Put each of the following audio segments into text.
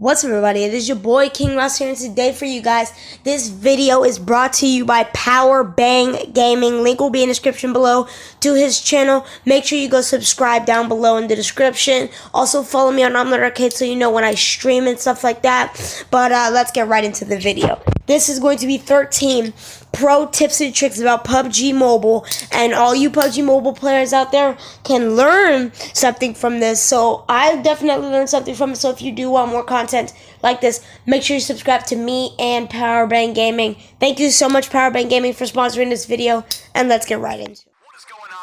What's up, everybody? It is your boy King Ross here, and today for you guys, this video is brought to you by POWERBANG Gaming. Link will be in the description below to his channel. Make sure you go subscribe down below in the description. Also follow me on Omelet Arcade so you know when I stream and stuff like that. But let's get right into the video. This is going to be 13 pro tips and tricks about PUBG Mobile, and all you PUBG Mobile players out there can learn something from this. So I definitely learned something from it. So if you do want more content like this, make sure you subscribe to me and POWERBANG Gaming. Thank you so much, POWERBANG Gaming, for sponsoring this video, and let's get right into it.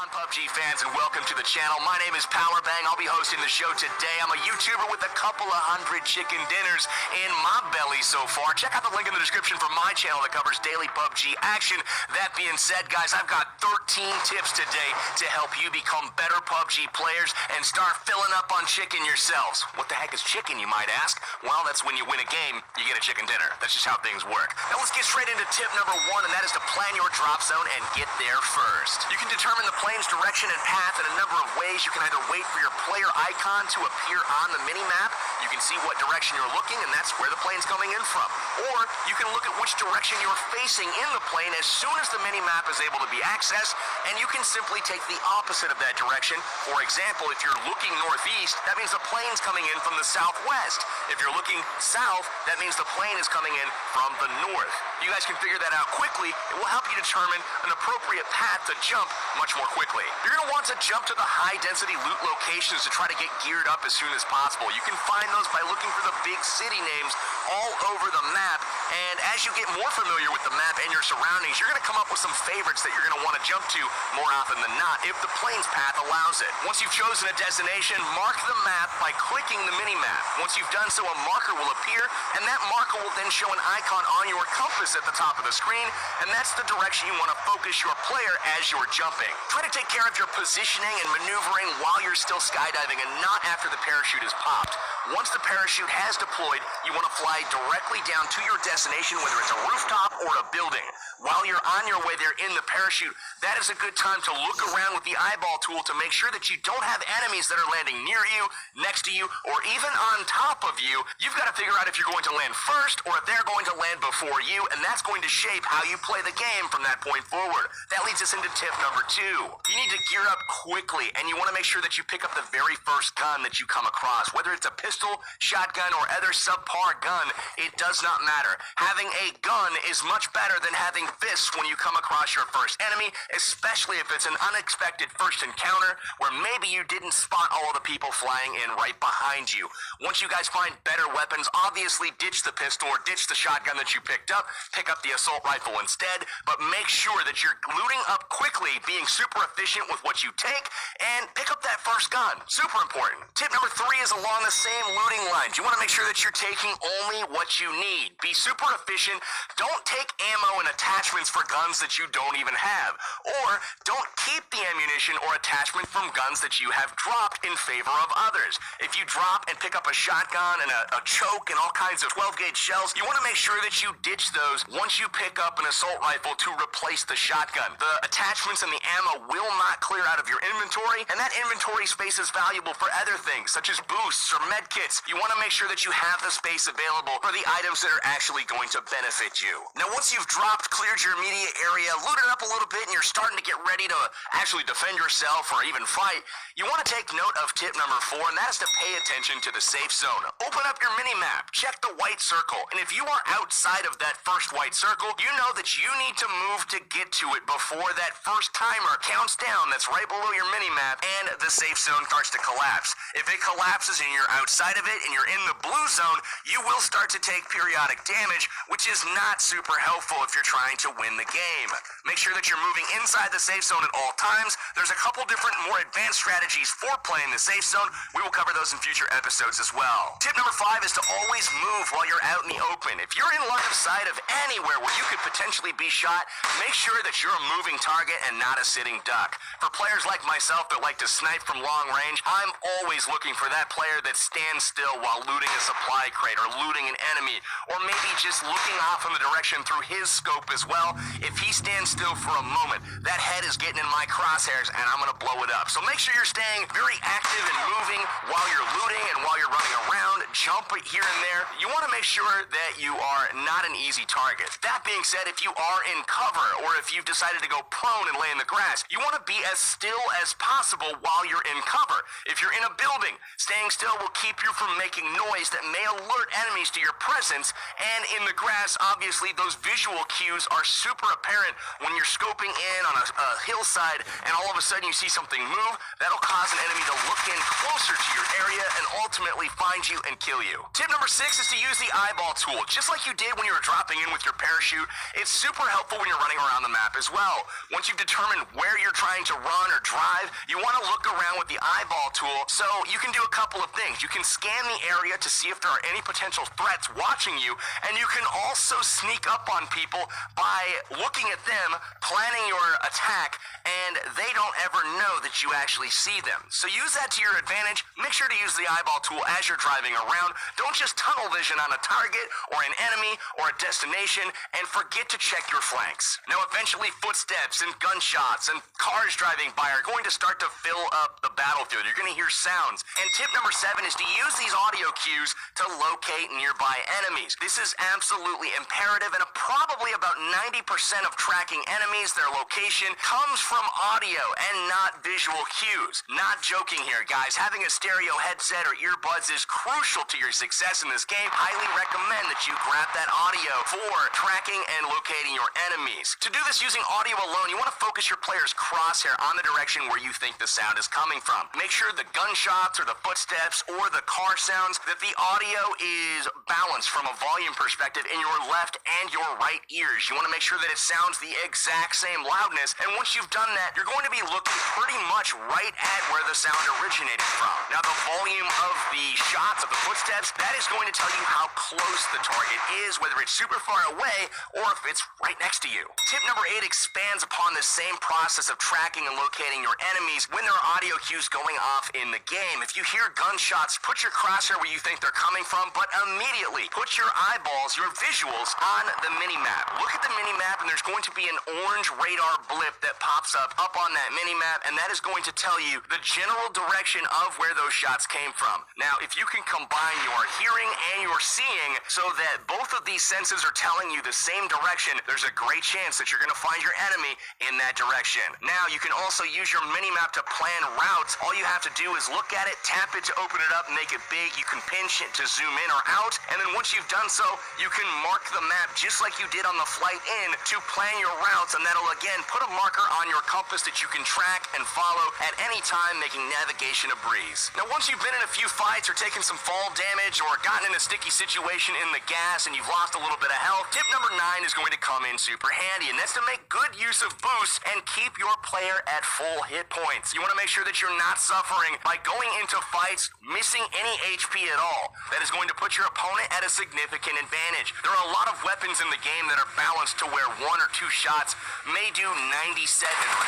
PUBG fans, and welcome to the channel. My name is POWERBANG. I'll be hosting the show today. I'm a YouTuber with a couple of hundred chicken dinners in my belly so far. Check out the link in the description for my channel that covers daily PUBG action. That being said, guys, I've got 13 tips today to help you become better PUBG players and start filling up on chicken yourselves. What the heck is chicken, you might ask? Well, that's when you win a game, you get a chicken dinner. That's just how things work. Now let's get straight into tip number 1, and that is to plan your drop zone and get there first. You can determine the plane's direction and path in a number of ways. You can either wait for your player icon to appear on the mini-map. You can see what direction you're looking, and that's where the plane's coming in from. Or you can look at which direction you're facing in the plane as soon as the mini-map is able to be accessed, and you can simply take the opposite of that direction. For example, if you're looking northeast, that means the plane's coming in from the southwest. If you're looking south, that means the plane is coming in from the north. You guys can figure that out quickly. It will help you determine an appropriate path to jump much more quickly. You're going to want to jump to the high-density loot locations to try to get geared up as soon as possible. You can find those by looking for the big city names all over the map, and as you get more familiar with the map and your surroundings, you're going to come up with some favorites that you're going to want to jump to more often than not if the plane's path allows it. Once you've chosen a destination, mark the map by clicking the mini-map. Once you've done so, a marker will appear, and that marker will then show an icon on your compass at the top of the screen, and that's the direction you want to focus your player as you're jumping. Try to take care of your positioning and maneuvering while you're still skydiving and not after the parachute is popped. Once the parachute has deployed, you want to fly directly down to your destination, whether it's a rooftop or a building. While you're on your way there in the parachute, that is a good time to look around with the eyeball tool to make sure that you don't have enemies that are landing near you, next to you, or even on top of you. You've got to figure out if you're going to land first or if they're going to land before you, and that's going to shape how you play the game from that point forward. That leads us into tip number 2. You need to gear up quickly, and you want to make sure that you pick up the very first gun that you come across. Whether it's a pistol, shotgun, or other subpar gun, it does not matter. Having a gun is much better than having fists when you come across your first enemy, especially if it's an unexpected first encounter where maybe you didn't spot all of the people flying in right behind you. Once you guys find better weapons, obviously ditch the pistol or ditch the shotgun that you picked up, pick up the assault rifle instead, but make sure that you're looting up quickly, being super efficient with what you take, and pick up that first gun. Super important. Tip number 3 is along the same looting lines. You want to make sure that you're taking only what you need. Be super efficient. Don't take ammo and attachments for guns that you don't even have. Or don't keep the ammunition or attachment from guns that you have dropped in favor of others. If you drop and pick up a shotgun and a choke and all kinds of 12-gauge shells, you want to make sure that you ditch those once you pick up an assault rifle to replace the shotgun. The attachments and the ammo will not clear out of your inventory, and that inventory space is valuable for other things such as boosts or med kits. You want to make sure that you have the space available for the items that are actually going to benefit you. Now once you've dropped, cleared your immediate area, looted up a little bit, and you're starting to get ready to actually defend yourself or even fight, you want to take note of tip number 4, and that is to pay attention to the safe zone. Open up your mini-map, check the white circle, and if you are outside of that first white circle, you know that you need to move to get to it before that first timer counts down that's right below your mini-map and the safe zone starts to collapse. If it collapses and you're outside of it and you're in the blue zone, you will start to take periodic damage, which is not super helpful if you're trying to win the game. Make sure that you're moving inside the safe zone at all times. There's a couple different more advanced strategies for playing the safe zone. We will cover those in future episodes as well. Tip number 5 is to always move while you're out in the open. If you're in line of sight of anywhere where you could potentially be shot, make sure that you're a moving target and not a sitting duck. For players like myself that like to snipe from long range, I'm always looking for that player that stands still while looting a supply crate or looting an enemy, or maybe just looking off in the direction through his scope as well. If he stands still for a moment, that head is getting in my crosshairs and I'm gonna blow it up. So make sure you're staying very active and moving while you're looting and while you're running around, jump here and there. You wanna make sure that you are not an easy target. That being said, if you are in cover or if you've decided to go prone and lay in the grass, you wanna be as still as possible while you're in cover. If you're in a building, staying still will keep you from making noise that may alert enemies to your presence, and in the grass, obviously, those visual cues are super apparent when you're scoping in on a hillside and all of a sudden you see something move. That'll cause an enemy to look in closer to your area and ultimately find you and kill you. Tip number 6 is to use the eyeball tool. Just like you did when you were dropping in with your parachute, it's super helpful when you're running around the map as well. Once you've determined where you're trying to run or drive, you want to look around with the eyeball tool, so you can do a couple of things. You can scan the area to see if there are any potential threats watching you, and you can also sneak up on people by looking at them, planning your attack, and they don't ever know that you actually see them. So use that to your advantage. Make sure to use the eyeball tool as you're driving around. Don't just tunnel vision on a target or an enemy or a destination and forget to check your flanks. Now eventually footsteps and gunshots and cars driving by are going to start to fill up the battlefield. You're going to hear sounds. And tip number 7 is to use these audio cues to locate nearby enemies. This is absolutely imperative, and probably about 90% of tracking enemies, their location, comes from audio and not visual cues. Not joking here, guys. Having a stereo headset or earbuds is crucial to your success in this game. Highly recommend that you grab that audio for tracking and locating your enemies. To do this using audio alone, you want to focus your player's crosshair on the direction where you think the sound is coming from. Make sure the gunshots or the footsteps or the car sounds, that the audio is balanced from a volume perspective in your left and your right ears. You want to make sure that it sounds the exact same loudness, and once you've done that, you're going to be looking pretty much right at where the sound originated from. Now the volume of the shots, of the footsteps, that is going to tell you how close the target is, whether it's super far away or if it's right next to you. Tip number 8 expands upon the same process of tracking and locating your enemies when there are audio cues going off in the game. If you hear gunshots, put your crosshair where you think they're coming from, but immediately put your eyeballs, your visuals, on the mini-map. Look at the mini-map, and there's going to be an orange radar blip that pops up on that mini-map, and that is going to tell you the general direction of where those shots came from. Now, if you can combine your hearing and your seeing so that both of these senses are telling you the same direction, there's a great chance that you're going to find your enemy in that direction. Now, you can also use your mini-map to plan routes. All you have to do is look at it, tap it to open it up, make it big. You can pinch it to zoom in or out, and then once you've done so, you can mark the map just like you did on the flight in to plan your routes, and that'll again put a marker on your compass that you can track and follow at any time, making navigation a breeze. Now, once you've been in a few fights or taken some fall damage or gotten in a sticky situation in the gas and you've lost a little bit of health, tip number 9 is going to come in super handy, and that's to make good use of boosts and keep your player at full hit points. You want to make sure that you're not suffering by going into fights missing any HP at all. That is going to put your opponent at a significant advantage. There are a lot of weapons in the game that are balanced to where 1 or 2 shots may do 97 or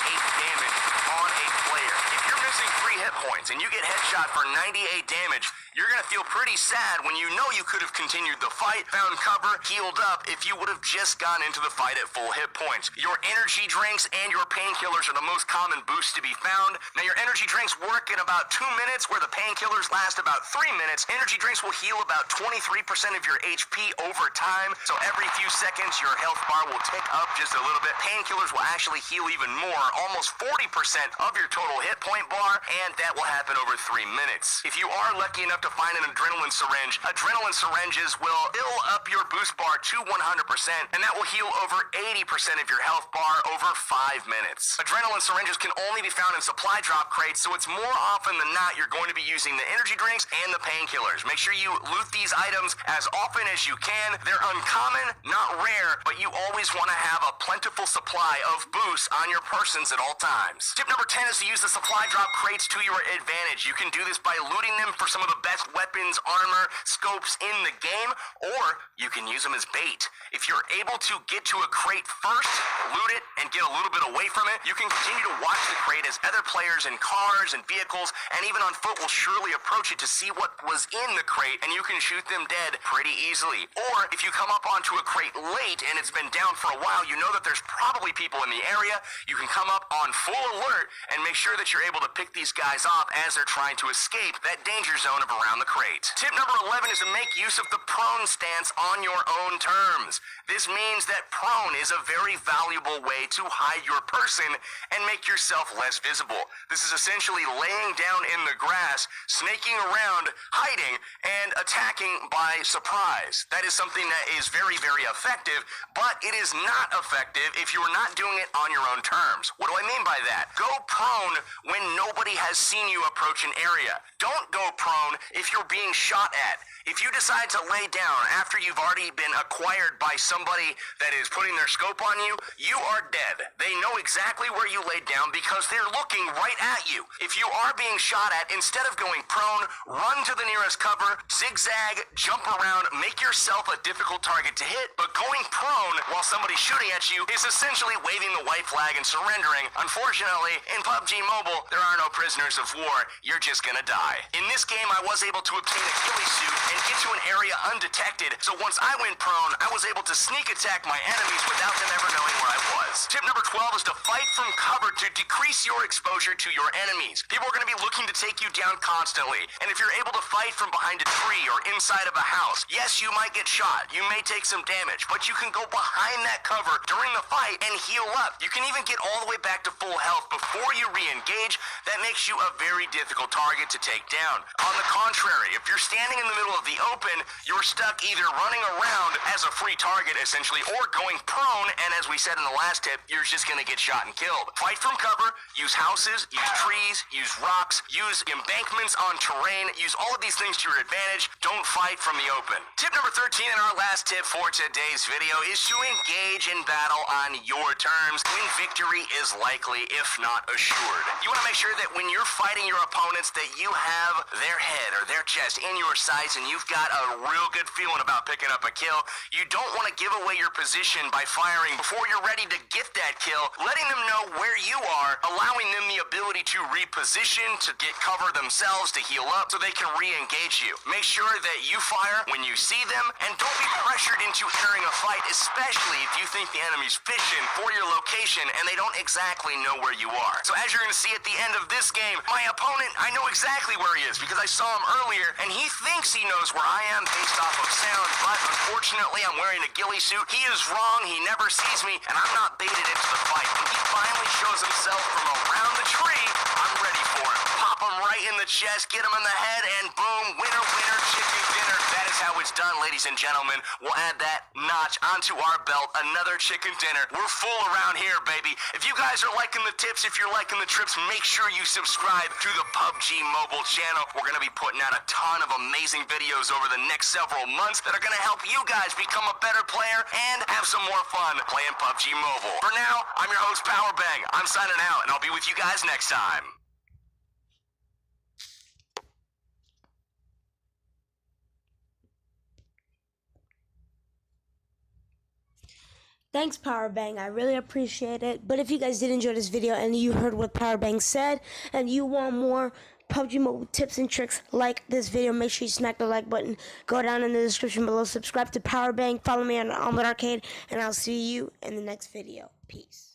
98 damage on a player. If you're missing 3 hit points and you get headshot for 98 damage, you're going to feel pretty sad when you know you could have continued the fight, found cover, healed up if you would have just gone into the fight at full hit points. Your energy drinks and your painkillers are the most common boosts to be found. Now, your energy drinks work in about 2 minutes, where the painkillers last about 3 minutes. Energy drinks will heal about 23% of your HP over time, so every few seconds your health bar will tick up just a little bit. Painkillers will actually heal even more, almost 40% of your total hit point bar, and that will happen over 3 minutes. If you are lucky enough to find an adrenaline syringes will fill up your boost bar to 100%, and that will heal over 80% of your health bar over 5 minutes. Adrenaline syringes can only be found in supply drop crates, so it's more often than not you're going to be using the energy drinks and the painkillers. Make sure you loot these items as often as you can. They're uncommon, not rare, but you always want to have a plentiful supply of boosts on your persons at all times. Tip number 10 is to use the supply drop crates to your advantage. You can do this by looting them for some of the best weapons, armor, scopes in the game, or you can use them them as bait. If you're able to get to a crate first, loot it, and get a little bit away from it, you can continue to watch the crate as other players in cars and vehicles and even on foot will surely approach it to see what was in the crate, and you can shoot them dead pretty easily. Or if you come up onto a crate late and it's been down for a while, you know that there's probably people in the area. You can come up on full alert and make sure that you're able to pick these guys off as they're trying to escape that danger zone of around the crate. Tip number 11 is to make use of the prone stance on your own terms. This means that prone is a very valuable way to hide your person and make yourself less visible. This is essentially laying down in the grass, snaking around, hiding, and attacking by surprise. That is something that is very, very effective, but it is not effective if you're not doing it on your own terms. What do I mean by that? Go prone when nobody has seen you approach an area. Don't go prone if you're being shot at. If you decide to lay down after you've already been acquired by somebody that is putting their scope on you, you are dead. They know exactly where you laid down because they're looking right at you. If you are being shot at, instead of going prone, run to the nearest cover, zigzag, jump around, make yourself a difficult target to hit, but going prone while somebody's shooting at you is essentially waving the white flag and surrendering. Unfortunately, in PUBG Mobile, there are no prisoners of war. You're just gonna die. In this game, I was able to obtain a ghillie suit and get to an area undetected, so once I went prone, I was able to sneak attack my enemies without them ever knowing where I was. Tip number 12 is to fight from cover to decrease your exposure to your enemies. People are going to be looking to take you down constantly, and if you're able to fight from behind a tree or inside of a house, yes, you might get shot, you may take some damage, but you can go behind that cover during the fight and heal up. You can even get all the way back to full health before you re-engage. That makes you a very difficult target to take down. On the contrary, if you're standing in the middle of the open, you're stuck either running around as a free target essentially or going prone, and as we said in the last tip, you're just going to get shot and killed. Fight from cover, use houses, use trees, use rocks, use embankments on terrain, use all of these things to your advantage. Don't fight from the open. Tip number 13 and our last tip for today's video is to engage in battle on your terms when victory is likely if not assured. You want to make sure that when you're fighting your opponents that you have their head or their chest in your sights and you've got a real good feeling about picking up a kill. You don't want to give away your position by firing before you're ready to get that kill, letting them know where you are, allowing them the ability to reposition, to get cover themselves, to heal up so they can re-engage you. Make sure that you fire when you see them and don't be pressured into entering a fight, especially if you think the enemy's fishing for your location and they don't exactly know where you are. So as you're going to see at the end of this game, my opponent, I know exactly where he is because I saw him earlier and he thinks he knows where I am based off of sound, but unfortunately I'm wearing a ghillie suit. He is wrong, he never sees me, and I'm not baited into the fight. When he finally shows himself from around the tree, I'm ready for him. Pop him right in the chest, get him in the head, and boom, winner, winner, chicken dinner. That is how it's done, ladies and gentlemen. We'll add that notch onto our belt, another chicken dinner. We're full around here, baby. If you guys are liking the tips, if you're liking the trips, make sure you subscribe to the PUBG Mobile channel. We're going to be putting out a ton of amazing videos over the next several months that are going to help you guys become a better player and have some more fun playing PUBG Mobile. For now, I'm your host, POWERBANG. I'm signing out, and I'll be with you guys next time. Thanks, POWERBANG. I really appreciate it. But if you guys did enjoy this video and you heard what POWERBANG said and you want more PUBG Mobile tips and tricks like this video, make sure you smack the like button. Go down in the description below. Subscribe to POWERBANG. Follow me on Omelet Arcade. And I'll see you in the next video. Peace.